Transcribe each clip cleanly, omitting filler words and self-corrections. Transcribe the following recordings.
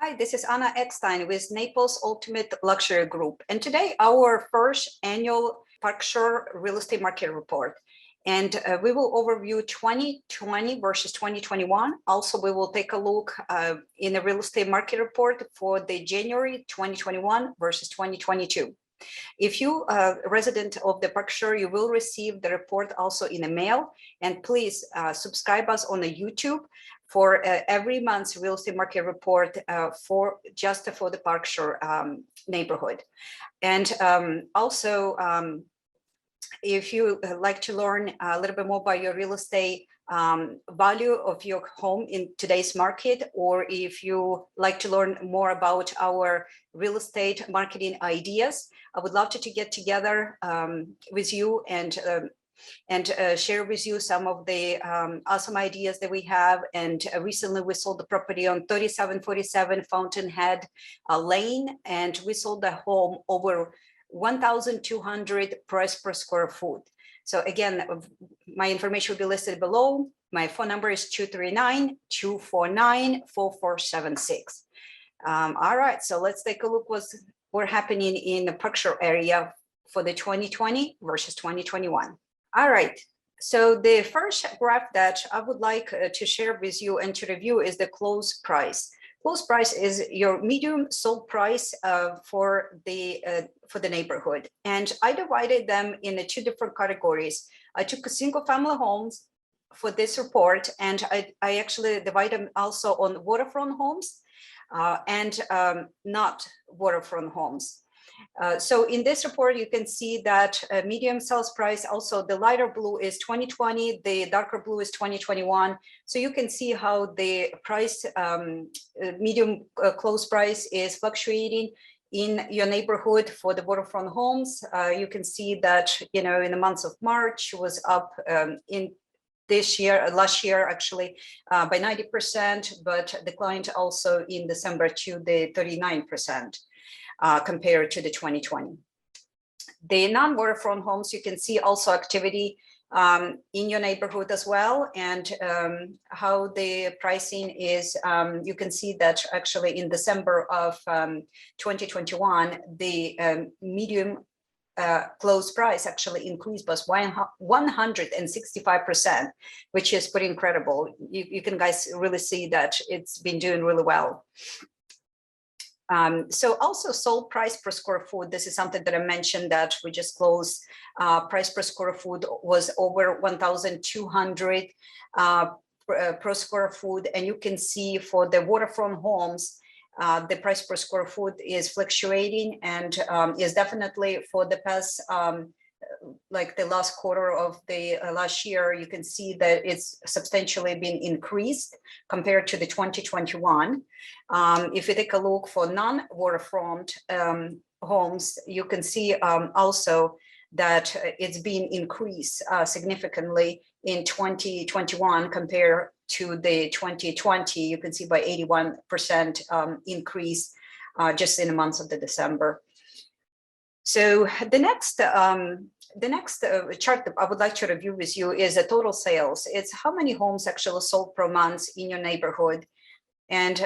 Hi, this is Anna Eckstein with Naples Ultimate Luxury Group. And today our first annual Berkshire Real Estate Market Report. And we will overview 2020 versus 2021. Also, we will take a look in the real estate market report for the January 2021 versus 2022. If you are a resident of the Berkshire, you will receive the report also in the mail. And please subscribe us on the YouTube for every month's real estate market report for the Berkshire neighborhood. And also, if you like to learn a little bit more about your real estate value of your home in today's market, or if you like to learn more about our real estate marketing ideas, I would love to get together with you and share with you some of the awesome ideas that we have. And recently we sold the property on 3747 Fountainhead Lane, and we sold the home over 1,200 price per square foot. So again, my information will be listed below. My phone number is 239-249-4476. All right, so let's take a look what's happening in the Berkshire area for the 2020 versus 2021. All right, so the first graph that I would like to share with you and to review is the close price. Close price is your medium sold price for the neighborhood. And I divided them into two different categories. I took a single family homes for this report, and I actually divide them also on waterfront homes and not waterfront homes. So in this report, you can see that medium sales price, also the lighter blue is 2020, the darker blue is 2021. So you can see how the price, medium close price is fluctuating in your neighborhood for the waterfront homes. You can see that, in the months of March was up in last year actually by 90%, but declined also in December to the 39%. Compared to the 2020. The non-waterfront homes, you can see also activity in your neighborhood as well, and how the pricing is. You can see that actually in December of 2021, the medium close price actually increased by 165%, which is pretty incredible. You can guys really see that it's been doing really well. So also sold price per square foot. This is something that I mentioned that we just closed. Price per square foot was over 1,200 per square foot. And you can see for the waterfront homes, the price per square foot is fluctuating and is definitely for the past, like the last quarter of the last year, you can see that it's substantially been increased compared to the 2021. If you take a look for non-waterfront homes, you can see also that it's been increased significantly in 2021 compared to the 2020. You can see by 81% increase just in the months of the December. So the next chart that I would like to review with you is the total sales. It's how many homes actually sold per month in your neighborhood. And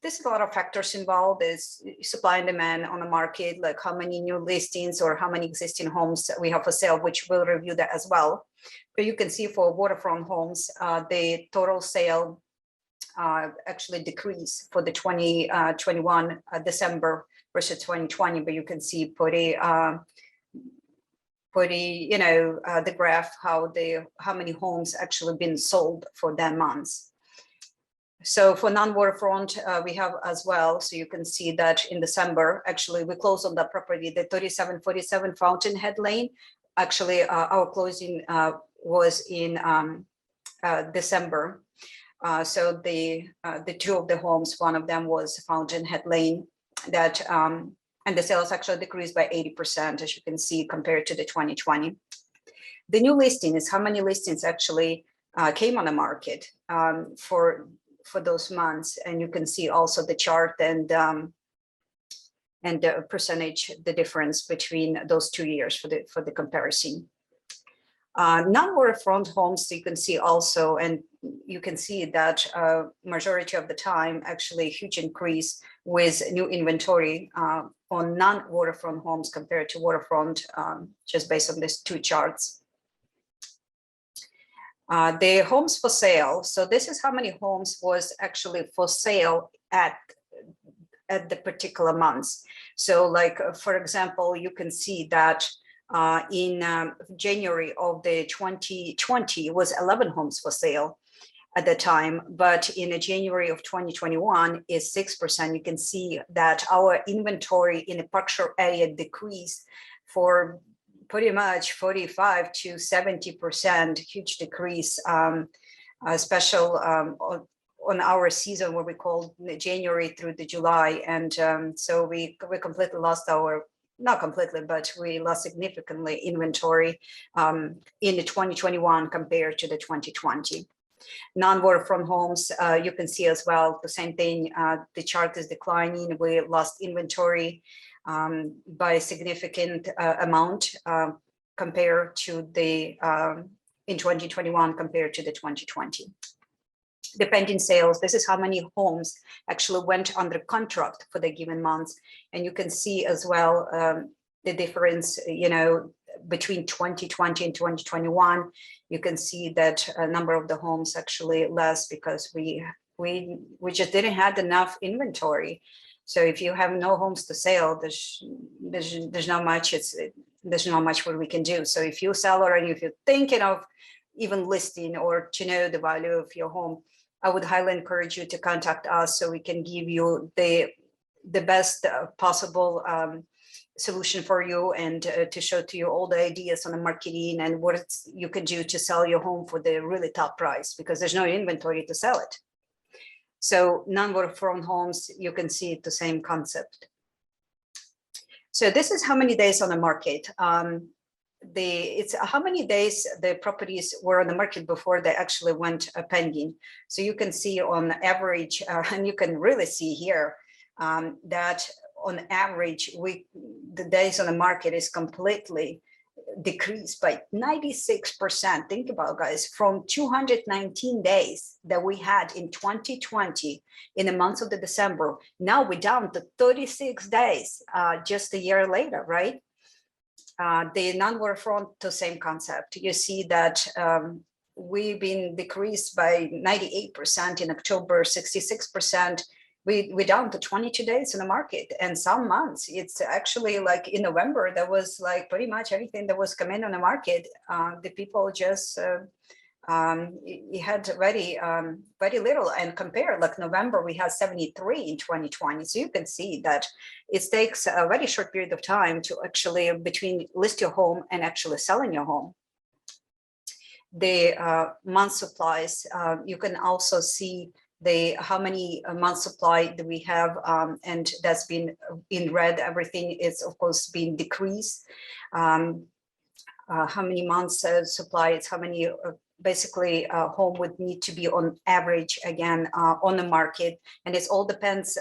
there's a lot of factors involved. Is supply and demand on the market, like how many new listings or how many existing homes we have for sale, which we'll review that as well. But you can see for waterfront homes, the total sale actually decreased for the 2021 December versus 2020, but you can see pretty, the graph, how many homes actually been sold for that month. So for non-waterfront, we have as well. So you can see that in December, actually we closed on that property, the 3747 Fountainhead Lane. Actually, our closing was in December. So the two of the homes, one of them was Fountainhead Lane, that and the sales actually decreased by 80%, as you can see, compared to the 2020. The new listing is how many listings actually came on the market for those months, and you can see also the chart and the percentage, the difference between those 2 years for the comparison. Non-waterfront homes, you can see also, and you can see that majority of the time, actually a huge increase with new inventory on non-waterfront homes compared to waterfront, just based on these two charts. The homes for sale. So this is how many homes was actually for sale at the particular months. So like, for example, you can see that in January of the 2020 was 11 homes for sale at the time, but in January of 2021 is 6%. You can see that our inventory in the Berkshire area decreased for pretty much 45 to 70%, huge decrease, special on our season, what we call January through the July. And so we completely lost our, not completely, but we lost significantly inventory in the 2021 compared to the 2020. Non-waterfront homes, you can see as well, the same thing, the chart is declining. We lost inventory by a significant amount compared to the, in 2021 compared to the 2020. The pending sales, this is how many homes actually went under contract for the given months. And you can see as well the difference, you know, between 2020 and 2021. You can see that a number of the homes actually less because we just didn't have enough inventory. So if you have no homes to sell, there's not much. There's not much what we can do. So if you sell or if you're thinking of even listing or to know the value of your home, I would highly encourage you to contact us so we can give you the best possible solution for you, and to show to you all the ideas on the marketing and what you can do to sell your home for the really top price, because there's no inventory to sell it. So non-waterfront homes, you can see the same concept. So this is how many days on the market. It's how many days the properties were on the market before they actually went pending. So you can see on average, and you can really see here that on average, the days on the market is completely decreased by 96%. Think about, guys, from 219 days that we had in 2020 in the months of the December, now we're down to 36 days just a year later, right? The non-waterfront, the same concept. You see that we've been decreased by 98% in October, 66%. We're down to 22 days in the market, and some months it's actually like in November, there was like pretty much everything that was coming on the market. The people just had very little, and compare like November, we had 73 in 2020. So you can see that it takes a very short period of time to actually between list your home and actually selling your home. The month supplies, you can also see how many month supply do we have, and that's been in red. Everything is of course being decreased. How many months supply, it's how many basically home would need to be on average again on the market, and it all depends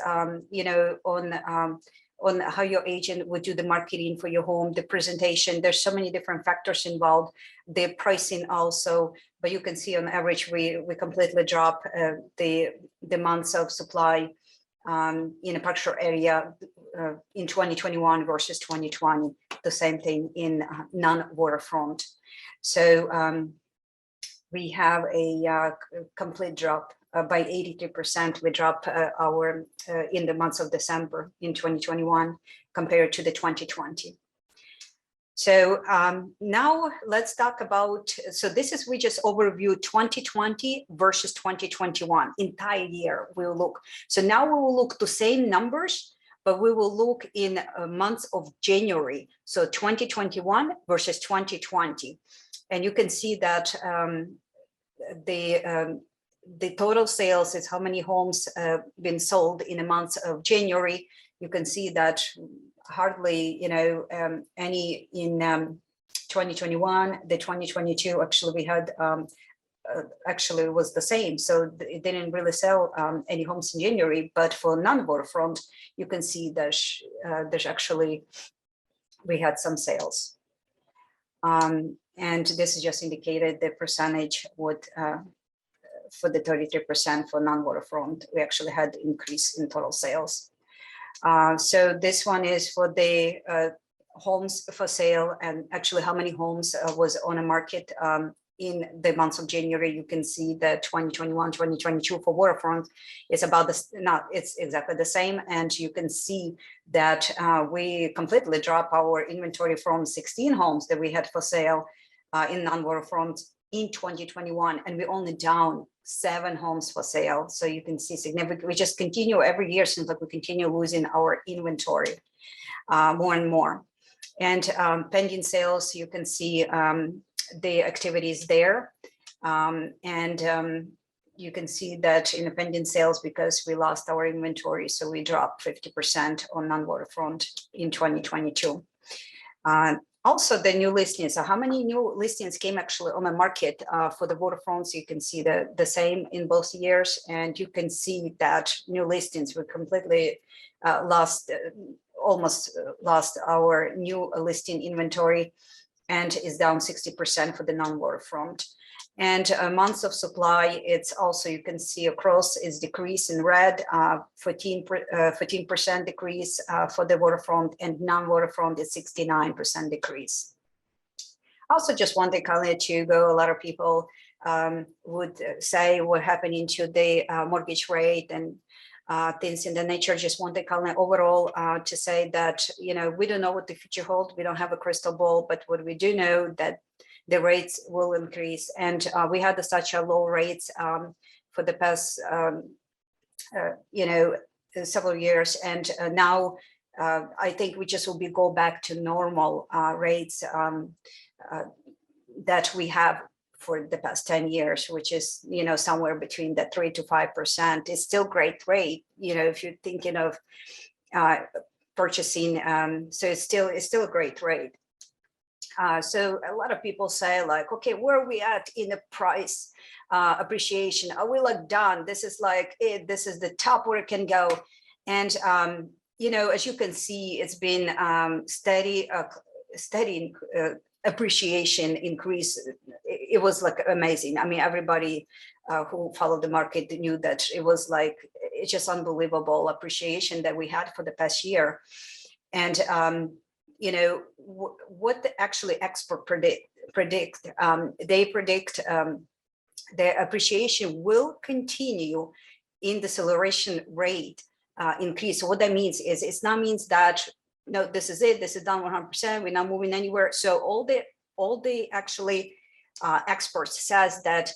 you know on how your agent would do the marketing for your home, the presentation. There's so many different factors involved, the pricing also. But you can see on average, we completely drop the months of supply in a Berkshire area in 2021 versus 2020. The same thing in non-waterfront. So we have a complete drop by 83%. We drop our in the months of December in 2021 compared to the 2020. So now let's talk about, so this is, we just overview 2020 versus 2021, entire year we'll look. So now we will look the same numbers, but we will look in months of January. So 2021 versus 2020. And you can see that the total sales is how many homes been sold in the months of January. You can see that hardly, you know, any in 2021. The 2022 actually we had actually was the same, so it didn't really sell any homes in January. But for non-waterfront, you can see that there's actually we had some sales, and this is just indicated the percentage would for the 33% for non-waterfront, we actually had increase in total sales. So this one is for the homes for sale, and actually how many homes was on a market in the months of January. You can see that 2021, 2022 for waterfront is about this, not, it's exactly the same. And you can see that we completely dropped our inventory from 16 homes that we had for sale in non-waterfront in 2021, and we're only down 7 homes for sale. So you can see significant, we just continue every year, seems like we continue losing our inventory more and more. And pending sales, you can see the activities there. You can see that in the pending sales, because we lost our inventory, so we dropped 50% on non-waterfront in 2022. Also, the new listings. So how many new listings came actually on the market for the waterfronts? You can see the same in both years, and you can see that new listings were completely almost lost our new listing inventory, and is down 60% for the non-waterfront. And months of supply, it's also, you can see across is decrease in red, 14% decrease for the waterfront, and non-waterfront is 69% decrease. Also just wanted kind to go, a lot of people would say what happening to the mortgage rate and things in the nature. Just wanted kind of overall to say that, you know, we don't know what the future holds. We don't have a crystal ball, but what we do know that the rates will increase. And we had such a low rates for the past, you know, several years. And now I think we just will go back to normal rates that we have for the past 10 years, which is, you know, somewhere between the 3 to 5%. It's still great rate, you know, if you're thinking of purchasing. So it's still a great rate. So a lot of people say like, okay, where are we at in the price appreciation? Are we like done? This is like it, this is the top where it can go. And, you know, as you can see, it's been steady appreciation increase. It was like amazing. I mean, everybody who followed the market knew that it was like, it's just unbelievable appreciation that we had for the past year. And, you know, what the actually expert predict, they predict the appreciation will continue in the acceleration rate increase. So what that means is, it's not means that, no, this is it, this is done 100%, we're not moving anywhere. So all the actually experts says that,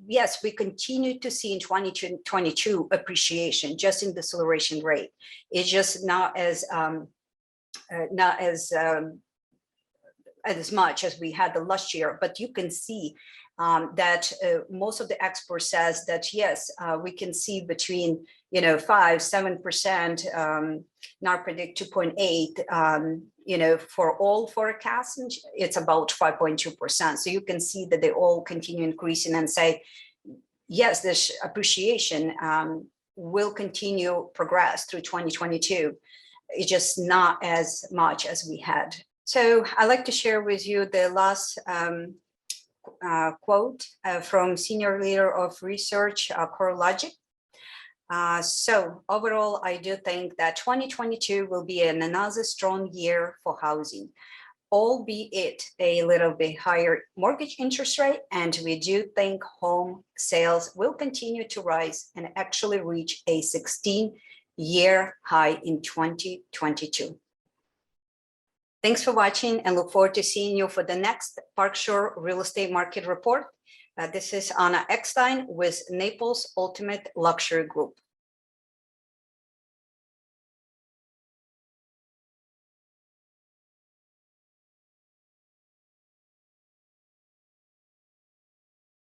yes, we continue to see in 2022 appreciation just in the acceleration rate. It's just not as much as we had the last year, but you can see that most of the experts says that yes, we can see between 5-7%, now predict 2.8. For all forecasts, it's about 5.2%. So you can see that they all continue increasing and say yes, this appreciation will continue progress through 2022. It's just not as much as we had. So I'd like to share with you the last quote from Senior Leader of Research, CoreLogic. So overall, I do think that 2022 will be another strong year for housing, albeit a little bit higher mortgage interest rate. And we do think home sales will continue to rise and actually reach a 16-year high in 2022. Thanks for watching, and look forward to seeing you for the next Park Shore Real Estate Market Report. This is Anna Eckstein with Naples Ultimate Luxury Group.